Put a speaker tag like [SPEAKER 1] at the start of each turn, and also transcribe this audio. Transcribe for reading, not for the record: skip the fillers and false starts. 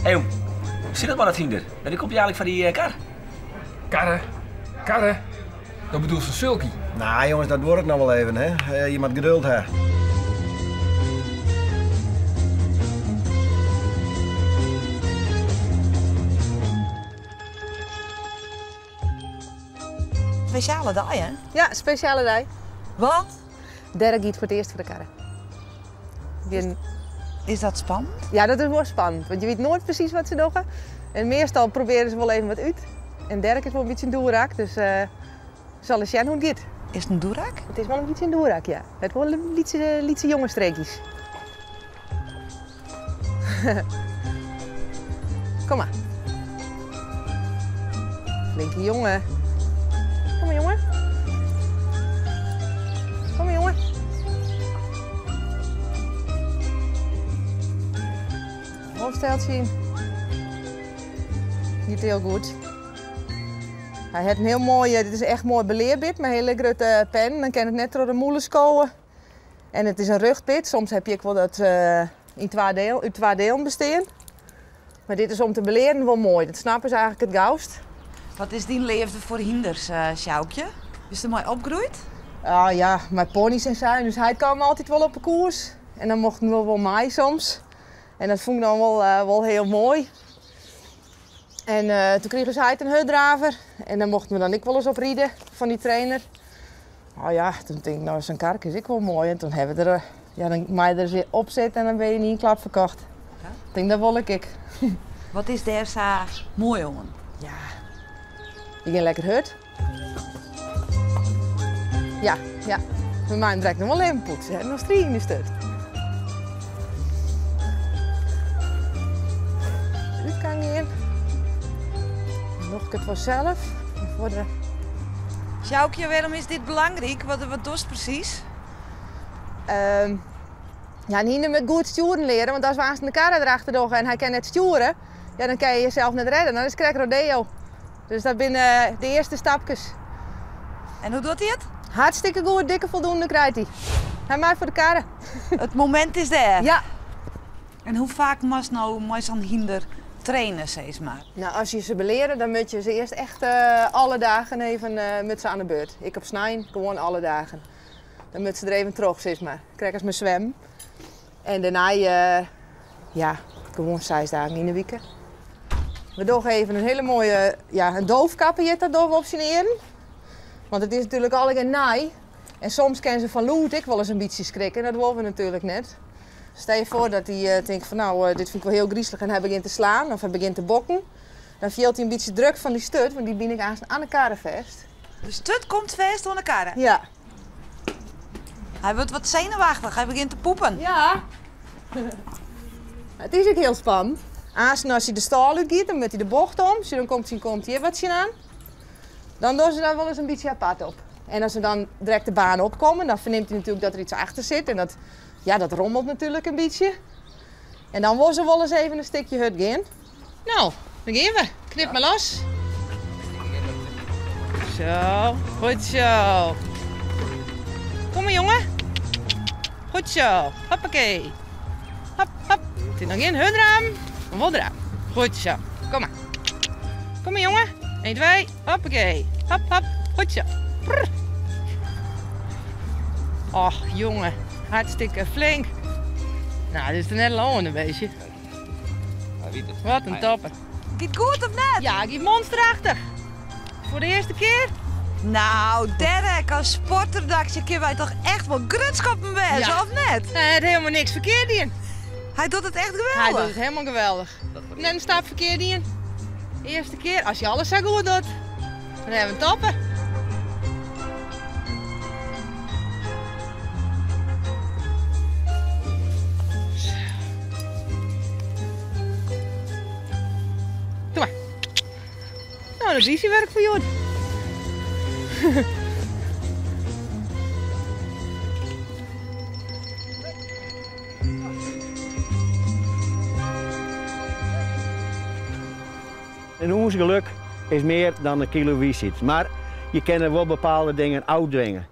[SPEAKER 1] Hé jong, zie dat maar dat hinder? Wanneer komt je eigenlijk van die kar?
[SPEAKER 2] Karren? Dat bedoelt van Sulky.
[SPEAKER 3] Nou jongens, dat wordt het nog wel even, hè. Je moet geduld hebben.
[SPEAKER 4] Speciale dag, hè?
[SPEAKER 5] Ja, speciale dag.
[SPEAKER 4] Wat?
[SPEAKER 5] Derek giet voor het eerst voor de karren.
[SPEAKER 4] Is dat spannend?
[SPEAKER 5] Ja, dat is wel spannend, want je weet nooit precies wat ze doen. En meestal proberen ze wel even wat uit. En Derek is wel een beetje een doerak, dus zal eens zien hoe het gaat.
[SPEAKER 4] Is het een doerak?
[SPEAKER 5] Het is wel een beetje een doerak, ja. Het is wel een lietse jonge streekjes. Kom maar. Flinke jongen. Kom maar, jongen. Kom maar, jongen. Hoofdsteltje in. Niet heel goed. Hij heeft een heel mooi, dit is echt mooi beleerbit met een hele grote pen. Dan kan het net door de moelen komen. En het is een rugbit. Soms heb je ook wel dat in twee delen bestaan. Maar dit is om te beleren wel mooi. Dat snappen ze eigenlijk het gauwst.
[SPEAKER 4] Wat is die leefde voor hinders, Sjoukje? Is er mooi opgegroeid?
[SPEAKER 5] Ah ja, met ponies en zo. Dus hij kwam altijd wel op de koers. En dan mochten we wel mij soms. En dat vond ik dan wel heel mooi. En toen kregen ze een hutdraver. En dan mochten we dan ik wel eens op rijden van die trainer. Oh ja, toen denk ik, nou zo'n kark is ik wel mooi. En toen hebben we er, dan mag je er eens op zetten en dan ben je niet in klap verkocht.
[SPEAKER 4] Ja.
[SPEAKER 5] Ik denk, dat wil ik.
[SPEAKER 4] Wat is daar zo mooi, jongen?
[SPEAKER 5] Ja, je gaat lekker hut. Ja. Bij mij direct nog wel even poetsen. Hè? Nog 3 in de stut. Dit kan je in. Nog het vanzelf. Voor de...
[SPEAKER 4] Sjoukje, waarom is dit belangrijk? Wat doet het precies?
[SPEAKER 5] Ja, niet met goed sturen leren, want als we aan de karren erachter doen en hij kan net sturen, ja, dan kan je jezelf net redden. Dan is het krijg rodeo. Dus dat zijn de eerste stapjes.
[SPEAKER 4] En hoe doet hij het?
[SPEAKER 5] Hartstikke goed, dikke voldoende krijgt hij. Hij maakt voor de karren.
[SPEAKER 4] Het moment is daar.
[SPEAKER 5] Ja.
[SPEAKER 4] En hoe vaak moest nou zo'n hinder trainen, zeg maar?
[SPEAKER 5] Nou, als je ze beleren, dan moet je ze eerst echt alle dagen even met ze aan de beurt. Ik op snijn, gewoon alle dagen. Dan moet ze er even terug, zeg maar. Krijg als mijn zwem. En daarna, gewoon 6 dagen in de week. We doen even een hele mooie, een doofkapje dat doen we op zijn eren. Want het is natuurlijk al een naai. En soms kan ze van loet ik wel eens een beetje schrikken. Dat willen we natuurlijk net. Stel je voor dat hij denkt van nou, dit vind ik wel heel griezelig en hij begint te slaan of hij begint te bokken. Dan veelt hij een beetje druk van die stut, want die ben ik aan de karren vast.
[SPEAKER 4] De stut komt vast aan de karren?
[SPEAKER 5] Ja.
[SPEAKER 4] Hij wordt wat zenuwachtig, hij begint te poepen.
[SPEAKER 5] Ja. Het is ook heel spannend. Als hij de stal uitgiet, dan moet hij de bocht om. Dus dan komt hier wat aan. Dan doen ze daar wel eens een beetje apart op. En als ze dan direct de baan opkomen, dan verneemt hij natuurlijk dat er iets achter zit. En dat rommelt natuurlijk een beetje. En dan wil ze wel eens even een stukje hut gaan. Nou, dan gaan we. Knip maar los. Zo, goed zo. Kom maar jongen. Goed zo. Hoppakee. Hop, hop. Het is nog geen hutraam. Maar wel eraan. Goed zo. Kom maar. Kom maar jongen. 1, 2. Hoppakee. Hop, hop. Goed zo. Prr. Och jongen. Hartstikke flink. Nou, dit is er net een beetje. Wat een topper.
[SPEAKER 4] Gaat goed of net?
[SPEAKER 5] Ja, ik monsterachtig. Voor de eerste keer.
[SPEAKER 4] Nou, Derek, als sporter dacht je wij toch echt wel grutskoppen wezen,
[SPEAKER 5] Ja.
[SPEAKER 4] of net?
[SPEAKER 5] Hij heeft helemaal niks verkeerd in.
[SPEAKER 4] Hij doet het echt
[SPEAKER 5] Hij
[SPEAKER 4] geweldig.
[SPEAKER 5] doet het helemaal geweldig. Net een stap verkeerd in. Eerste keer, als je alles zo goed doet, dan hebben we een topper. Doe maar. Nou, dat is werk voor jou.
[SPEAKER 3] En ons geluk is meer dan een kilo wie zit. Maar je kan er wel bepaalde dingen uitdwingen.